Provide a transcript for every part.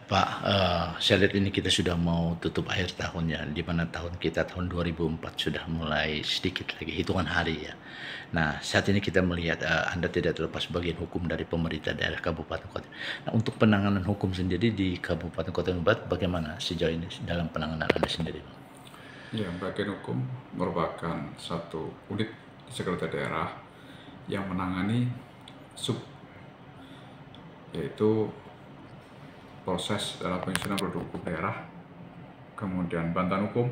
Pak, saya lihat ini kita sudah mau tutup akhir tahunnya, di mana tahun kita tahun 2004 sudah mulai sedikit lagi hitungan hari ya. Nah, saat ini kita melihat Anda tidak terlepas bagian hukum dari pemerintah daerah kabupaten kota. Nah, untuk penanganan hukum sendiri di Kabupaten Kota Barat, bagaimana sejauh ini dalam penanganan Anda sendiri, Pak? Ya, bagian hukum merupakan satu unit di sekretariat daerah yang menangani sub, yaitu proses dalam penyusunan produk hukum daerah, kemudian bantuan hukum,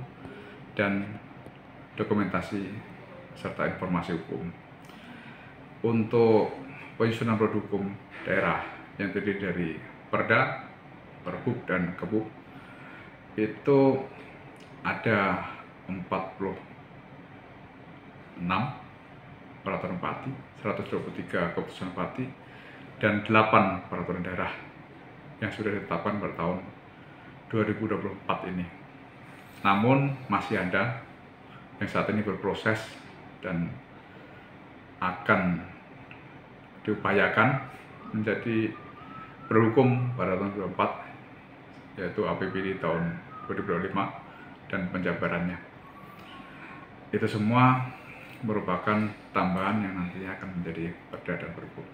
dan dokumentasi serta informasi hukum. Untuk penyusunan produk hukum daerah yang terdiri dari Perda, Perbuk, dan Kebuk, itu ada 46 peraturan parti, 123 keputusan parti, dan 8 peraturan daerah yang sudah ditetapkan pada tahun 2024 ini. Namun masih ada yang saat ini berproses dan akan diupayakan menjadi berhukum pada tahun 2024, yaitu APBD tahun 2025 dan penjabarannya. Itu semua merupakan tambahan yang nantinya akan menjadi perda dan pergub.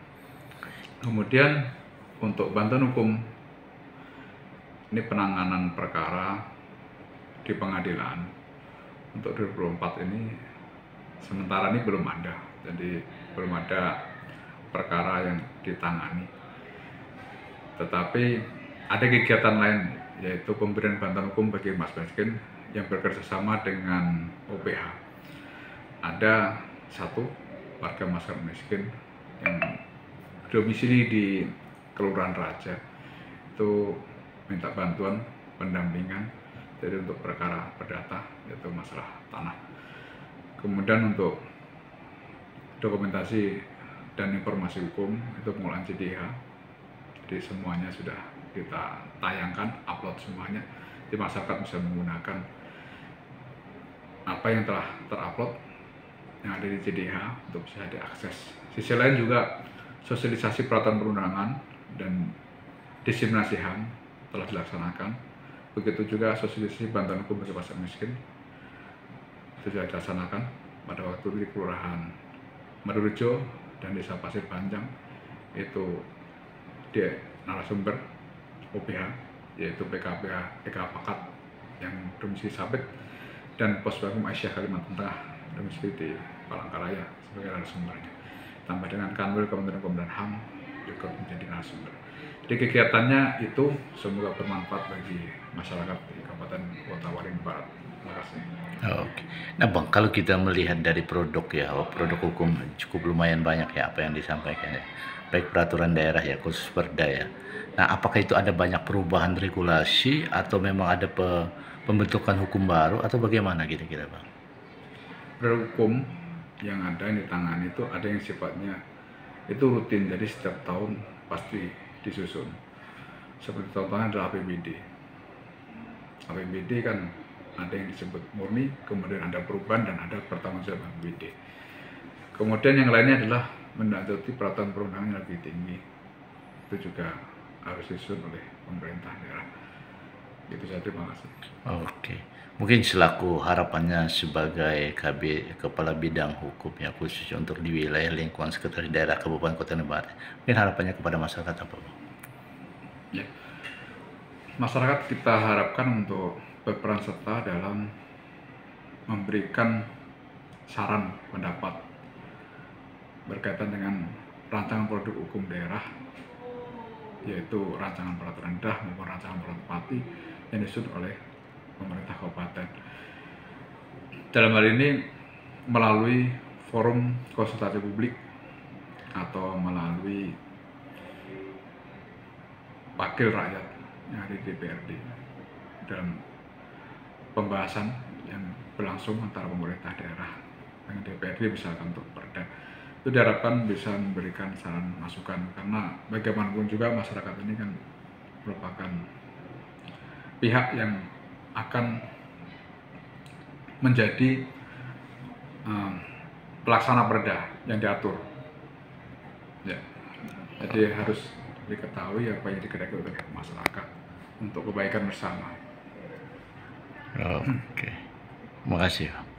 Kemudian untuk bantuan hukum, ini penanganan perkara di pengadilan untuk 2024 ini sementara ini belum ada, jadi belum ada perkara yang ditangani. Tetapi ada kegiatan lain, yaitu pemberian bantuan hukum bagi mas miskin yang bekerjasama dengan OPH. Ada satu warga masyarakat miskin yang domisili di Kelurahan Raja, itu minta bantuan pendampingan jadi untuk perkara perdata, yaitu masalah tanah. Kemudian untuk dokumentasi dan informasi hukum itu pengolahan CDH, jadi semuanya sudah kita tayangkan, upload semuanya, di masyarakat bisa menggunakan apa yang telah terupload yang ada di CDH untuk bisa diakses. Sisi lain juga sosialisasi peraturan perundangan dan diseminasi HAM telah dilaksanakan. Begitu juga sosialisasi bantuan hukum bagi masyarakat miskin itu sudah dilaksanakan pada waktu di Kelurahan Madurejo dan Desa Pasir Panjang, itu di narasumber OPH, yaitu PKPH Pakat yang domisili Sabit, dan Posvakum Aisyah Kalimantan Tengah domisili di Palangkaraya sebagai narasumbernya. Tambah dengan Kanwil Kementerian Hukum dan HAM juga menjadi narasumber. Jadi kegiatannya itu semoga bermanfaat bagi masyarakat di Kabupaten Kota Waringin Barat. Terima kasih. Oke. Nah, Bang, kalau kita melihat dari produk ya, produk hukum cukup lumayan banyak ya apa yang disampaikan ya. Baik peraturan daerah ya, khusus Perda ya. Nah, apakah itu ada banyak perubahan regulasi atau memang ada pembentukan hukum baru atau bagaimana kira-kira, Bang? Produk hukum yang ada yang ditangani itu ada yang sifatnya itu rutin, jadi setiap tahun pasti disusun. Seperti contohnya adalah APBD. APBD kan ada yang disebut murni, kemudian ada perubahan dan ada pertanggungjawaban APBD. Kemudian yang lainnya adalah mendatangi peraturan perundangan yang lebih tinggi, itu juga harus disusun oleh pemerintah daerah. Itu saja, terima kasih. Oke. Mungkin selaku harapannya sebagai Kepala Bidang Hukum ya khusus untuk di wilayah lingkungan sekitar daerah Kabupaten Kota Barat, mungkin harapannya kepada masyarakat apa, Bang? Ya. Masyarakat kita harapkan untuk berperan serta dalam memberikan saran pendapat berkaitan dengan rancangan produk hukum daerah, yaitu rancangan peraturan daerah maupun rancangan peraturan parti yang disusun oleh pemerintah kabupaten. Dalam hal ini melalui forum konsultasi publik atau melalui wakil rakyat yang ada di DPRD dalam pembahasan yang berlangsung antara pemerintah daerah dengan DPRD misalkan untuk Perda, itu diharapkan bisa memberikan saran masukan, karena bagaimanapun juga masyarakat ini kan merupakan pihak yang akan menjadi pelaksana perda yang diatur ya. Jadi harus diketahui apa yang dikehendaki oleh masyarakat untuk kebaikan bersama. Oke. Makasih.